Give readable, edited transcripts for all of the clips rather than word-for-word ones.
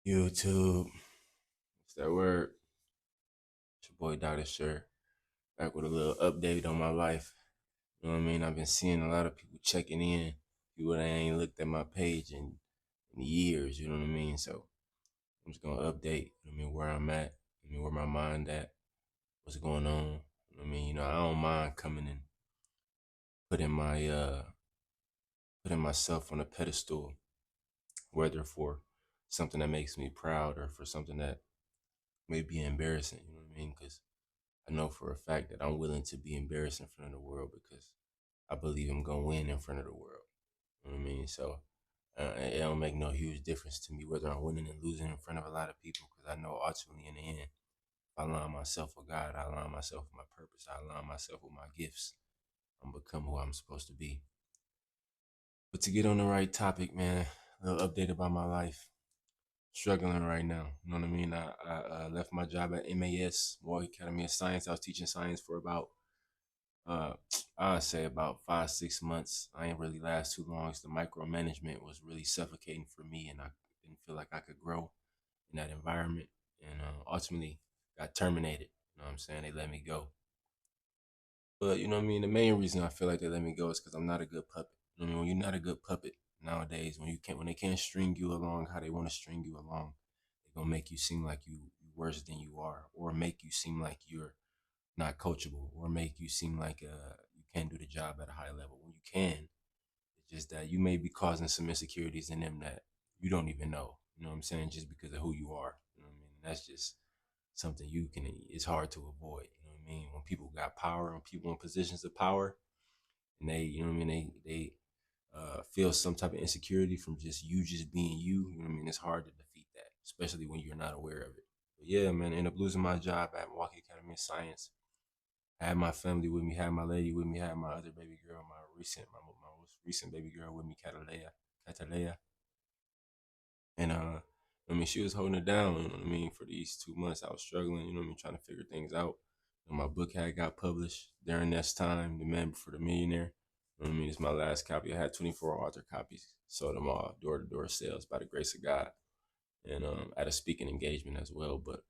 YouTube. It's that word. It's your boy Dr. Sure. Back with a little update on my life. You know what I mean? I've been seeing a lot of people checking in. People that ain't looked at my page in years, you know what I mean? So I'm just gonna update, you know what I mean, where I'm at, where my mind at, what's going on. You know what I mean? I don't mind coming and putting my putting myself on a pedestal, whether for something that makes me proud or for something that may be embarrassing, you know what I mean? Because I know for a fact that I'm willing to be embarrassed in front of the world because I believe I'm gonna win in front of the world. You know what I mean? So it don't make no huge difference to me whether I'm winning and losing in front of a lot of people because I know ultimately in the end, if I align myself with God, I align myself with my purpose, I align myself with my gifts, I'm become who I'm supposed to be. But to get on the right topic, man, a little update about my life. Struggling right now. You know what I mean? I left my job at MAS, Milwaukee Academy of Science. I was teaching science for about uh I'd say about 5, 6 months. I ain't really last too long. So the micromanagement was really suffocating for me, and I didn't feel like I could grow in that environment. And ultimately, got terminated. You know what I'm saying? They let me go. But you know what I mean. The main reason I feel like they let me go is because I'm not a good puppet. You know what I mean? When you're not a good puppet nowadays, when they can't string you along how they want to string you along, they're gonna make you seem like you worse than you are, or make you seem like you're not coachable, or make you seem like you can't do the job at a high level when you can. It's just that you may be causing some insecurities in them that you don't even know. You know what I'm saying? Just because of who you are. You know what I mean? That's just something you can. It's hard to avoid. You know what I mean? When people got power, when people in positions of power, and they, you know what I mean? They feel some type of insecurity from just being you. You know what I mean? It's hard to defeat that, especially when you're not aware of it. But yeah, man, I ended up losing my job at Milwaukee Academy of Science. I had my family with me, had my lady with me, had my other baby girl, my most recent baby girl with me, Catalea. And I mean, she was holding it down, you know what I mean, for these 2 months. I was struggling, you know what I mean, trying to figure things out. And my book had got published during this time, The Man Before the Millionaire. You know what I mean? It's my last copy. I had 24 author copies, sold them all door to door sales by the grace of God. And at a speaking engagement as well. But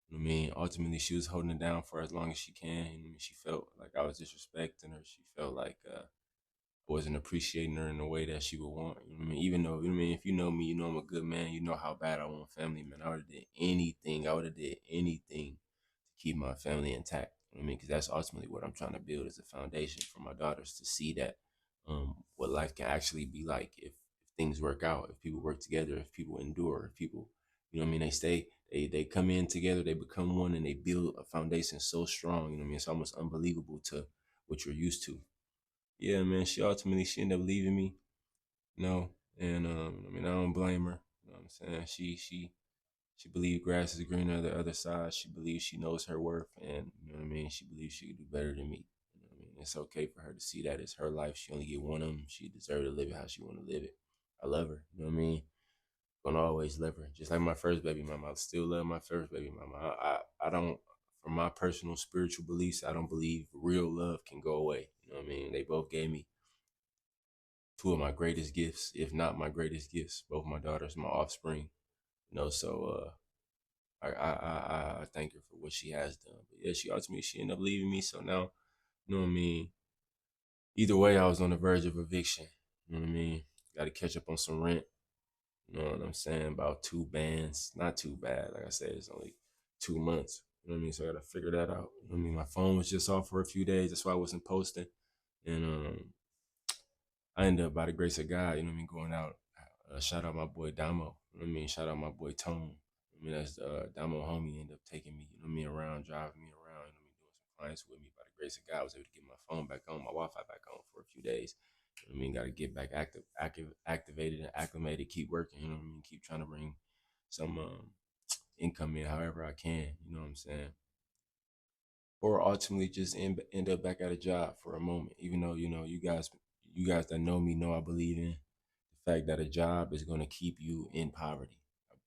you know what I mean, ultimately she was holding it down for as long as she can. You know what I mean? She felt like I was disrespecting her. She felt like I wasn't appreciating her in the way that she would want. You know what I mean? Even though, you know what I mean, if you know me, you know I'm a good man. You know how bad I want family, man. I would have did anything. I would have did anything to keep my family intact. You know what I mean? Because that's ultimately what I'm trying to build as a foundation for my daughters to see that what life can actually be like if things work out, if people work together, if people endure, if people, you know what I mean, they come in together, they become one, and they build a foundation so strong. You know what I mean? It's almost unbelievable to what you're used to. Yeah, man. She ended up leaving me, you know, and I mean, I don't blame her. You know what I'm saying? She believed grass is greener on the other side. She believes she knows her worth, and you know what I mean. She believes she could do better than me. You know what I mean? It's okay for her to see that it's her life. She only get one of them. She deserves to live it how she want to live it. I love her. You know what I mean? Gonna always love her, just like my first baby mama. I still love my first baby mama. I don't, from my personal spiritual beliefs, I don't believe real love can go away. You know what I mean? They both gave me two of my greatest gifts, if not my greatest gifts. Both my daughters, my offspring. You know, so I thank her for what she has done. But yeah, she ultimately she ended up leaving me. So now, you know what I mean? Either way, I was on the verge of eviction. You know what I mean? Got to catch up on some rent. You know what I'm saying? About two bands. Not too bad. Like I said, it's only 2 months. You know what I mean? So I got to figure that out. You know what I mean? My phone was just off for a few days. That's why I wasn't posting. And I ended up, by the grace of God, you know what I mean, going out. Shout out my boy Damo. You know what I mean? Shout out my boy Tone. I mean, that's Damo homie ended up taking me, you know what I mean, around, driving me around, you know what I mean, doing some clients with me. By the grace of God, I was able to get my phone back on, my Wi-Fi back on for a few days. You know what I mean? Got to get back activated and acclimated, keep working, you know what I mean? Keep trying to bring some income in however I can, you know what I'm saying? Or ultimately just end up back at a job for a moment, even though, you know, you guys that know me know I believe in the fact that a job is going to keep you in poverty.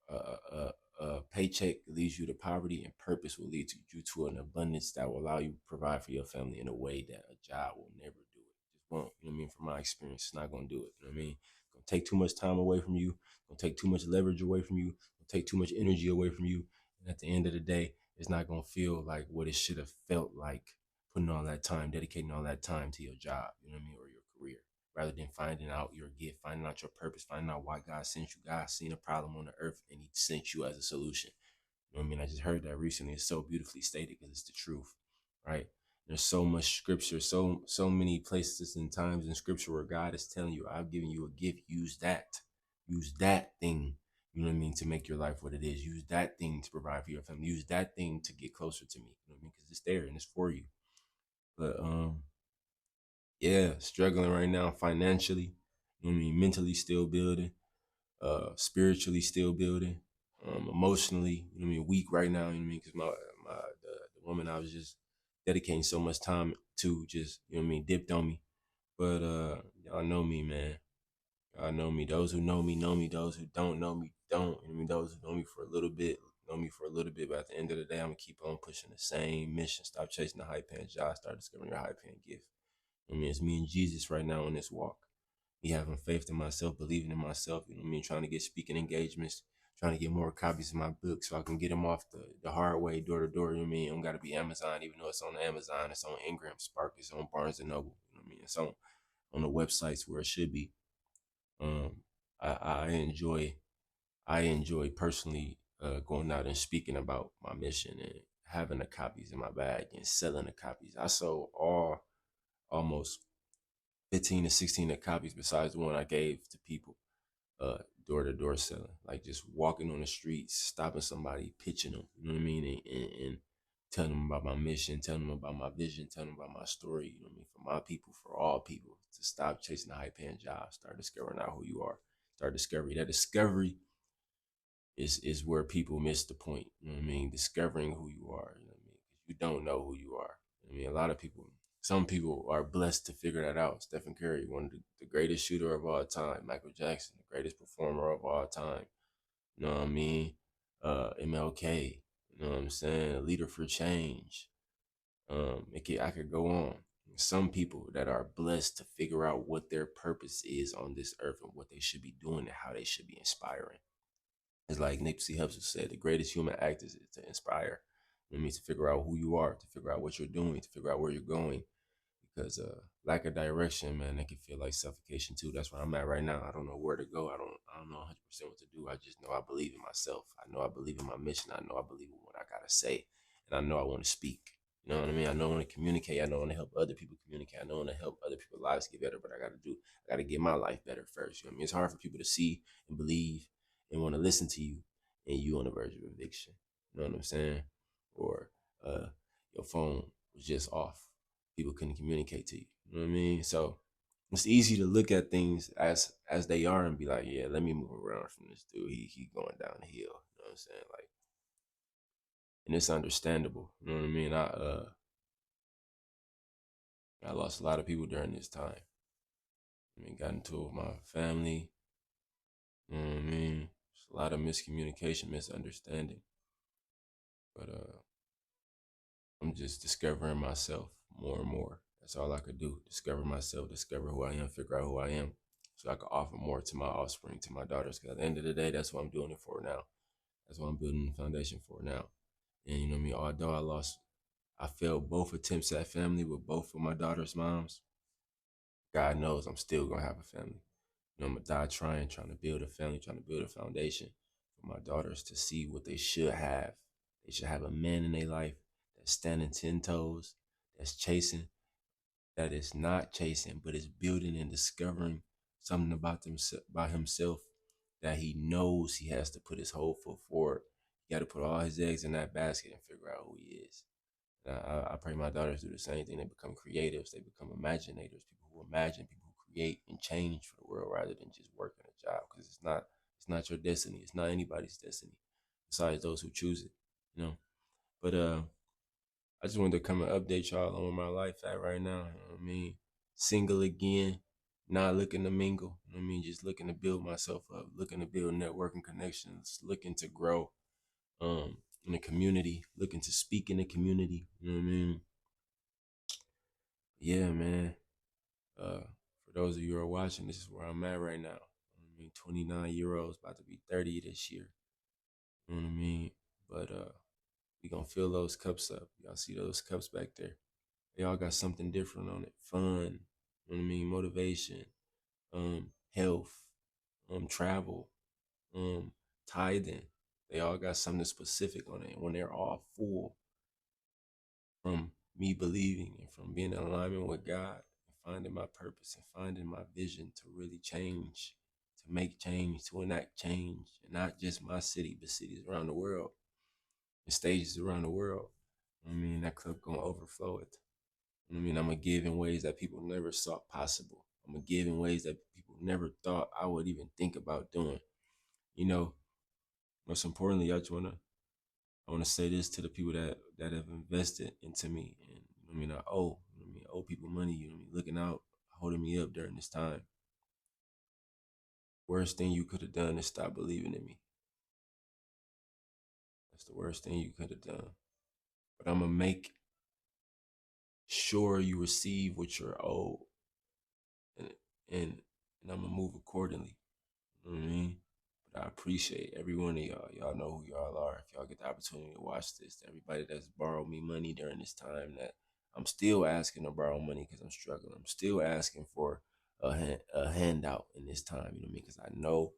A paycheck leads you to poverty, and purpose will lead you to an abundance that will allow you to provide for your family in a way that a job will never do it. Just won't. You know what I mean? From my experience, it's not going to do it. You know what I mean? It's going to take too much time away from you. It's going to take too much leverage away from you. It's going take too much energy away from you. And at the end of the day, it's not gonna feel like what it should have felt like putting all that time, dedicating all that time to your job, you know what I mean, or your career, rather than finding out your gift, finding out your purpose, finding out why God sent you. God seen a problem on the earth and he sent you as a solution. You know what I mean? I just heard that recently. It's so beautifully stated because it's the truth, right? There's so much scripture, so many places and times in scripture where God is telling you, I've given you a gift. Use that thing. You know what I mean? To make your life what it is. Use that thing to provide for your family. Use that thing to get closer to me. You know what I mean? Because it's there and it's for you. But yeah, struggling right now financially. You know what I mean? Mentally still building. Spiritually still building. Emotionally, you know what I mean, weak right now. You know what I mean? Because the woman I was just dedicating so much time to just, you know what I mean, dipped on me. But y'all know me, man. Y'all know me. Those who know me know me. Those who don't know me don't. You know what I mean? Those who know me for a little bit know me for a little bit. But at the end of the day, I'm gonna keep on pushing the same mission. Stop chasing the high paying job. Start discovering your high paying gift. I mean, it's me and Jesus right now on this walk. Me having faith in myself, believing in myself, you know what I mean? Trying to get speaking engagements, trying to get more copies of my book so I can get them off the hard way, door to door, you know what I mean? It don't got to be Amazon, even though it's on Amazon, it's on Ingram Spark, it's on Barnes and Noble, you know what I mean? It's on the websites where it should be. Um, I, I enjoy, I enjoy personally going out and speaking about my mission and having the copies in my bag and selling the copies. I sold almost 15 to 16 of copies besides the one I gave to people, uh, door to door selling, like just walking on the streets, stopping somebody, pitching them, you know what I mean? And telling them about my mission, telling them about my vision, telling them about my story, you know what I mean? For my people, for all people, to stop chasing the high paying job, start discovering out who you are, start discovery. That discovery is where people miss the point, you know what I mean? Discovering who you are, you know what I mean? Because you don't know who you are. I mean, a lot of people, some people are blessed to figure that out. Stephen Curry, one of the greatest shooter of all time. Michael Jackson, the greatest performer of all time. You know what I mean? MLK, you know what I'm saying? A leader for change. I could go on. Some people that are blessed to figure out what their purpose is on this earth and what they should be doing and how they should be inspiring. It's like Nipsey Hussle said, the greatest human act is to inspire. It means to figure out who you are, to figure out what you're doing, to figure out where you're going, because lack of direction, man, that can feel like suffocation too. That's where I'm at right now. I don't know where to go. I don't know 100% what to do. I just know I believe in myself. I know I believe in my mission. I know I believe in what I gotta say, and I know I want to speak. You know what I mean? I know I want to communicate. I know I want to help other people communicate. I know I want to help other people's lives get better. But I gotta get my life better first. You know what I mean? It's hard for people to see and believe and want to listen to you, and you on the verge of eviction. You know what I'm saying? Or your phone was just off, people couldn't communicate to you. You know what I mean? So it's easy to look at things as they are and be like, yeah, let me move around from this dude. He going down the hill. You know what I'm saying? Like, and it's understandable. You know what I mean? I lost a lot of people during this time. I mean, got into it with my family. You know what I mean? There's a lot of miscommunication, misunderstanding. But I'm just discovering myself more and more. That's all I could do. Discover myself, discover who I am, figure out who I am. So I can offer more to my offspring, to my daughters. Because at the end of the day, that's what I'm doing it for now. That's what I'm building the foundation for now. And you know what I mean? Although I failed both attempts at family with both of my daughter's moms, God knows I'm still going to have a family. You know, I'm going to die trying to build a family, trying to build a foundation for my daughters to see what they should have. They should have a man in their life that's standing 10 toes, that's chasing, that is not chasing, but is building and discovering something about himself that he knows he has to put his whole foot forward. He got to put all his eggs in that basket and figure out who he is. And I pray my daughters do the same thing. They become creatives. They become imaginators. People who imagine, people who create and change for the world rather than just working a job. Because it's not your destiny. It's not anybody's destiny, besides those who choose it. You know. But I just wanted to come and update y'all on where my life at right now. You know what I mean? Single again, not looking to mingle. You know what I mean? Just looking to build myself up, looking to build networking connections, looking to grow in the community, looking to speak in the community. You know what I mean? Yeah, man. For those of you who are watching, this is where I'm at right now. I mean, 29 year olds about to be 30 this year. You know what I mean? But we gonna fill those cups up. Y'all see those cups back there? They all got something different on it. Fun, you know what I mean? Motivation, health, travel, um, tithing. They all got something specific on it. And when they're all full from me believing and from being in alignment with God and finding my purpose and finding my vision to really change, to make change, to enact change, and not just my city, but cities around the world and stages around the world. I mean, that cup gonna overflow it. I mean, I'm gonna give in ways that people never saw possible. I'm gonna give in ways that people never thought I would even think about doing. You know, most importantly, I wanna say this to the people that have invested into me, and I mean, I owe people money. You know, what I mean, looking out, holding me up during this time. Worst thing you could have done is stop believing in me. That's the worst thing you could have done. But I'm gonna make sure you receive what you're owed, and and and I'm gonna move accordingly. You know what I mean? But I appreciate every one of y'all. Y'all know who y'all are. If y'all get the opportunity to watch this, everybody that's borrowed me money during this time, that I'm still asking to borrow money because I'm struggling. I'm still asking for a handout in this time. You know what I mean? Because I know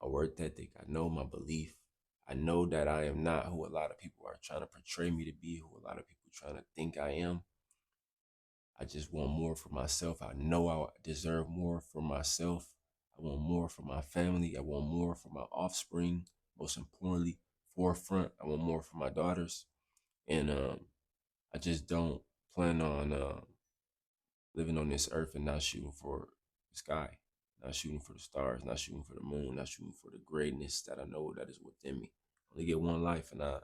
my work ethic. I know my belief. I know that I am not who a lot of people are trying to portray me to be, who a lot of people trying to think I am. I just want more for myself. I know I deserve more for myself. I want more for my family. I want more for my offspring. Most importantly, forefront, I want more for my daughters. And I just don't plan on living on this earth and not shooting for the sky, not shooting for the stars, not shooting for the moon, not shooting for the greatness that I know that is within me. I only get one life, and I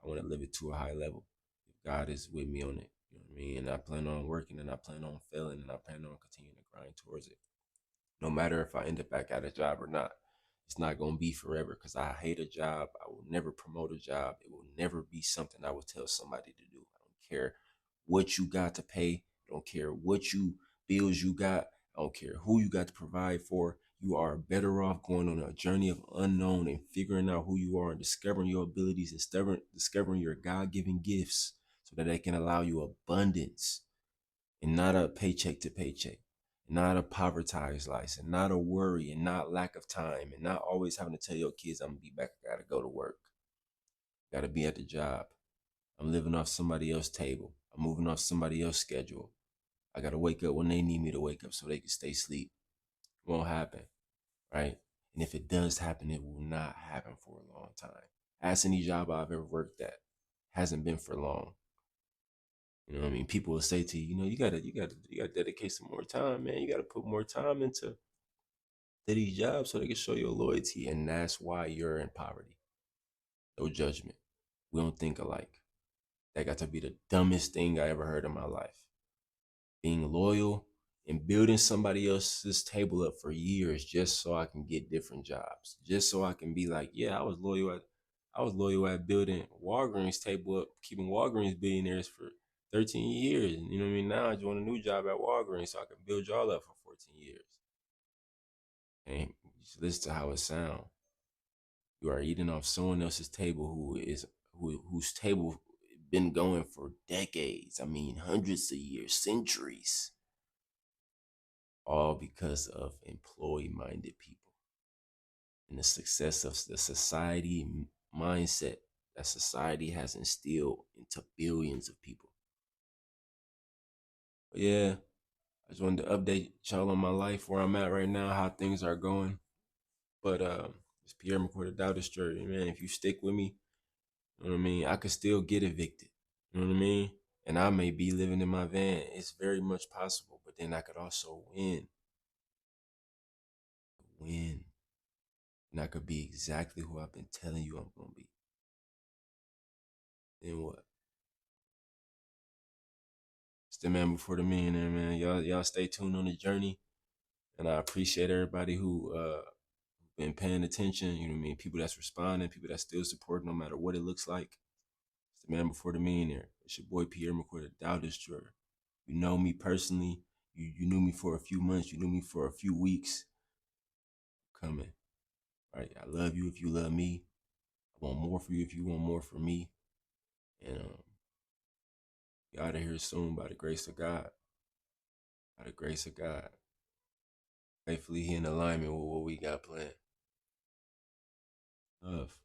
want to live it to a high level. If God is with me on it, you know what I mean? And I plan on working, and I plan on failing, and I plan on continuing to grind towards it. No matter if I end up back at a job or not, it's not going to be forever because I hate a job. I will never promote a job. It will never be something I will tell somebody to do. I don't care what you got to pay. I don't care what bills you got. I don't care who you got to provide for. You are better off going on a journey of unknown and figuring out who you are and discovering your abilities and discovering your God-given gifts so that they can allow you abundance and not a paycheck to paycheck, not a povertized life, and not a worry, and not lack of time, and not always having to tell your kids, I'm gonna be back, I gotta go to work, gotta be at the job. I'm living off somebody else's table. I'm moving off somebody else's schedule. I gotta wake up when they need me to wake up so they can stay asleep. It won't happen, right? And if it does happen, it will not happen for a long time. Ask any job I've ever worked at, hasn't been for long. You know what I mean? People will say to you, you know, you gotta dedicate some more time, man. You gotta put more time into these jobs so they can show your loyalty. And that's why you're in poverty. No judgment. We don't think alike. That got to be the dumbest thing I ever heard in my life. Being loyal and building somebody else's table up for years just so I can get different jobs. Just so I can be like, yeah, I was loyal at building Walgreens table up, keeping Walgreens billionaires for 13 years. And you know what I mean? Now I joined a new job at Walgreens so I can build y'all up for 14 years. And just listen to how it sounds. You are eating off someone else's table whose table been going for decades. I mean, hundreds of years, centuries, all because of employee-minded people and the success of the society mindset that society has instilled into billions of people. But yeah, I just wanted to update y'all on my life, where I'm at right now, how things are going. But it's Pierre McCoy, the Doubt Destroyer, man. If you stick with me, you know what I mean, I could still get evicted. You know what I mean? And I may be living in my van. It's very much possible. But then I could also win. And I could be exactly who I've been telling you I'm gonna be. Then what? It's the man before the millionaire, man. Y'all stay tuned on the journey. And I appreciate everybody who been paying attention. You know what I mean? People that's responding, people that still support no matter what it looks like. It's the man before the millionaire. It's your boy Pierre McCoy, the Doubt Destroyer. You know me personally. You knew me for a few months. You knew me for a few weeks. Coming. Right? I love you if you love me. I want more for you if you want more for me. And we out of here soon by the grace of God. By the grace of God. Hopefully he in alignment with what we got planned. Love.